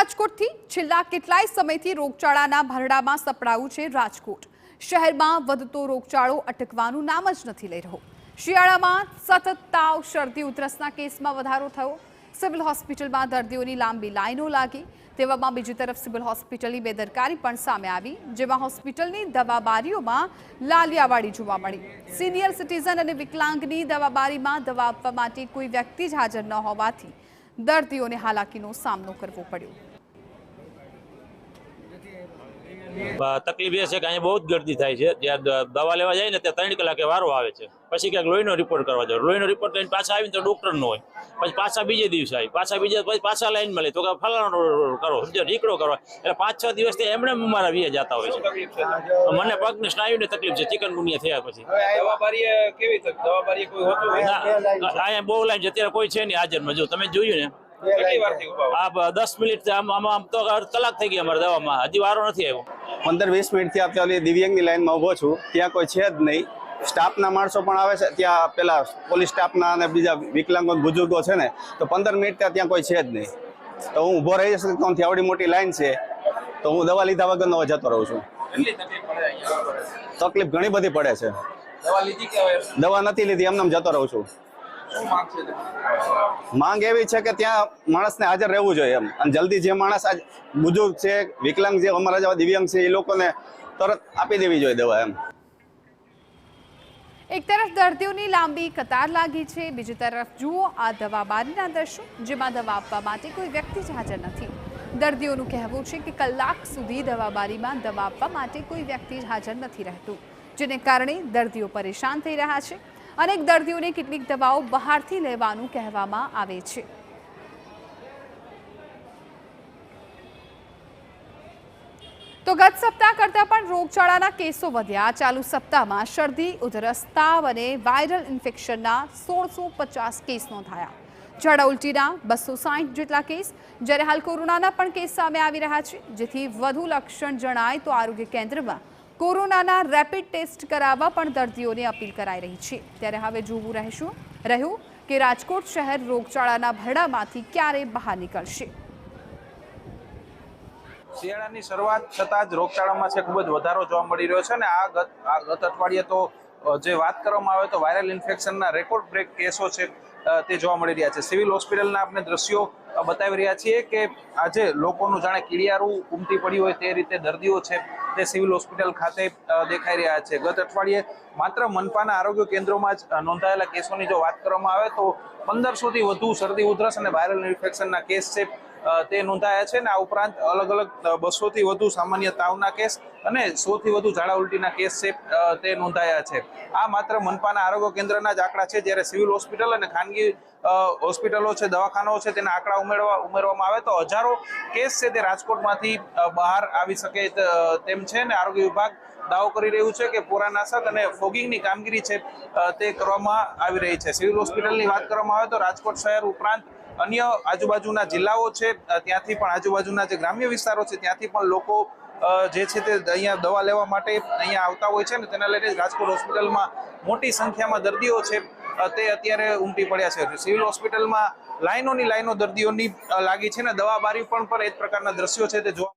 રાજકોટથી છેલ્લા કેટલાય સમયથી રોગચાળાના ભરડામાં સપડાયું છે રાજકોટ। શહેરમાં વધતો રોગચાળો અટકવાનું નામ જ નથી લઈ રહ્યો। શિયાળામાં સતત તાવ, શરદી, ઉધરસના કેસમાં વધારો થયો। સિવિલ હોસ્પિટલમાં દર્દીઓની લાંબી લાઈનો લાગી। તેવામાં બીજી તરફ સિવિલ હોસ્પિટલની બેદરકારી પણ સામે આવી, જેમાં હોસ્પિટલની દવાબારીઓમાં લાલિયાવાડી જોવા મળી। સિનિયર સિટીઝન અને વિકલાંગની દવાબારીમાં દવા આપવા માટે કોઈ વ્યક્તિ જ હાજર ન હોવાથી દર્દીઓને હાલાકીનો સામનો કરવો પડ્યો। તકલીફ એ છે કે અહીંયા બહુ જ ગર્દી થાય છે। જ્યાં દવા લેવા જાય ને ત્યાં 3 કલાકે વારો આવે છે। પછી ક્યાંક લોહીનો રિપોર્ટ કરવા જાવ, લોહીનો રિપોર્ટ લઈને પાછા આવીને તો ડૉક્ટર ન હોય, પછી પાછા બીજે દિવસે આવી, પછી પાછા લાઈનમાં લે તો કે ફલાણો કરો, સમજો ઢીકડો કરવા, એટલે 5-6 દિવસથી એમણે અમારા વીએ જતા હોય છે। મને પગને સ્નાયુની તકલીફ છે, ચિકનગુનિયા થયા પછી। અહીંયા બહુ લાઈન છે, અત્યારે કોઈ છે નહીં હાજરમાં। જો તમે જોયું ને, 10 મિનિટ આમ તો કલાક થઈ ગઈ અમારે દવામાં, હજી વારો નથી આવ્યો। 15-20 મિનિટથી આપ ચાલી દિવ્યાંગની લાઈનમાં ઊભો છું, ત્યાં કોઈ છે જ નહીં। સ્ટાફના માણસો પણ આવે છે, ત્યાં પેલા પોલીસ સ્ટાફના અને બીજા વિકલાંગો બુજુર્ગો છે ને, તો 15 મિનિટ ત્યાં કોઈ છે જ નહીં। તો હું ઊભો રહી શકતો નથી, આવડી મોટી લાઈન છે, તો હું દવા લીધા વગરનો જતો રહું છું। તકલીફ ઘણી બધી પડે છે। દવા નથી લીધી, એમને જતો રહું છું। માંગ એવી છે કે ત્યાં માણસને હાજર રહેવું જોઈએ એમ, અને જલ્દી જે માણસ આજ બુજુર્ગ છે, વિકલાંગ જે અમારા જેવા દિવ્યાંગ છે, એ લોકોને તરત આપી દેવી જોઈએ દવા એમ। એક તરફ દર્દીઓની લાંબી કતાર લાગી છે, બીજી તરફ જુઓ આ દવાબારીના દ્રશ્યો, જેમાં દવા આપવા માટે કોઈ વ્યક્તિ જ હાજર નથી। દર્દીઓનું કહેવું છે કે કલાક સુધી દવાબારીમાં દવા આપવા માટે કોઈ વ્યક્તિ જ હાજર નથી રહેતું, જેને કારણે દર્દીઓ પરેશાન થઈ રહ્યા છે। અનેક દર્દીઓને કેટલીક દવાઓ બહારથી લેવાનું કહેવામાં આવે છે। તો ગત સપ્તાહ કરતાં પણ રોગચાળાના કેસો વધ્યા। ચાલુ સપ્તાહમાં શરદી, ઉધરસ, તાવ અને વાયરલ ઇન્ફેક્શનના 1650 કેસ નોંધાયા। ઝાડા ઉલટીના 260 જેટલા કેસ, જ્યારે હાલ કોરોનાના પણ કેસ સામે આવી રહ્યા છે। જેથી વધુ લક્ષણ જણાય તો આરોગ્ય કેન્દ્રમાં કોરોનાના રેપિડ ટેસ્ટ કરાવવા પણ દર્દીઓને અપીલ કરાઈ રહી છે। ત્યારે હવે જોવું રહ્યું કે રાજકોટ શહેર રોગચાળાના ભરડામાંથી ક્યારે બહાર નીકળશે। શિયાળાની શરૂઆત થતાં જ રોગચાળામાં છે ખૂબ જ વધારો જોવા મળી રહ્યો છે, અને આ ગત અઠવાડિયે તો જે વાત કરવામાં આવે તો વાયરલ ઇન્ફેક્શનના રેકોર્ડ બ્રેક કેસો છે તે જોવા મળી રહ્યા છે। સિવિલ હોસ્પિટલના આપણે દ્રશ્યો બતાવી રહ્યા છીએ કે આજે લોકોનું જાણે કીડિયારું ઉમટી પડ્યું હોય તે રીતે દર્દીઓ છે તે સિવિલ હોસ્પિટલ ખાતે દેખાઈ રહ્યા છે। ગત અઠવાડિયે માત્ર મનપાના આરોગ્ય કેન્દ્રોમાં જ નોંધાયેલા કેસોની જો વાત કરવામાં આવે તો 1500થી વધુ શરદી, ઉધરસ અને વાયરલ ઇન્ફેક્શનના કેસ છે તે નોંધાયા છે। અને આ ઉપરાંત અલગ અલગ 200થી વધુ સામાન્ય તાવના કેસ અને 100થી વધુ ઝાડા ઉલટીના કેસ છે તે નોંધાયા છે। આ માત્ર મનપાના આરોગ્ય કેન્દ્રના જ આંકડા છે, જ્યારે સિવિલ હોસ્પિટલ અને ખાનગી હોસ્પિટલો છે, દવાખાનાઓ છે, તેના આંકડા ઉમેરવામાં આવે તો હજારો કેસ છે તે રાજકોટમાંથી બહાર આવી શકે તેમ છે। અને આરોગ્ય વિભાગ દાવો કરી રહ્યું છે કે પોરાનાશક અને ફોગિંગની કામગીરી છે તે કરવામાં આવી રહી છે। સિવિલ હોસ્પિટલની વાત કરવામાં આવે તો રાજકોટ શહેર ઉપરાંત અન્ય આજુબાજુના જિલ્લાઓ છે, ત્યાંથી પણ આજુબાજુના જે ગ્રામ્ય વિસ્તારો છે ત્યાંથી પણ લોકો જે છે તે અહીંયા દવા લેવા માટે અહીંયા આવતા હોય છે, ને તેના લઈને રાજકોટ હોસ્પિટલમાં મોટી સંખ્યામાં દર્દીઓ છે તે અત્યારે ઉમટી પડ્યા છે। સિવિલ હોસ્પિટલમાં લાઈનો દર્દીઓની લાગી છે, ને દવા બારી પણ એ જ પ્રકારના દ્રશ્યો છે તે જોવા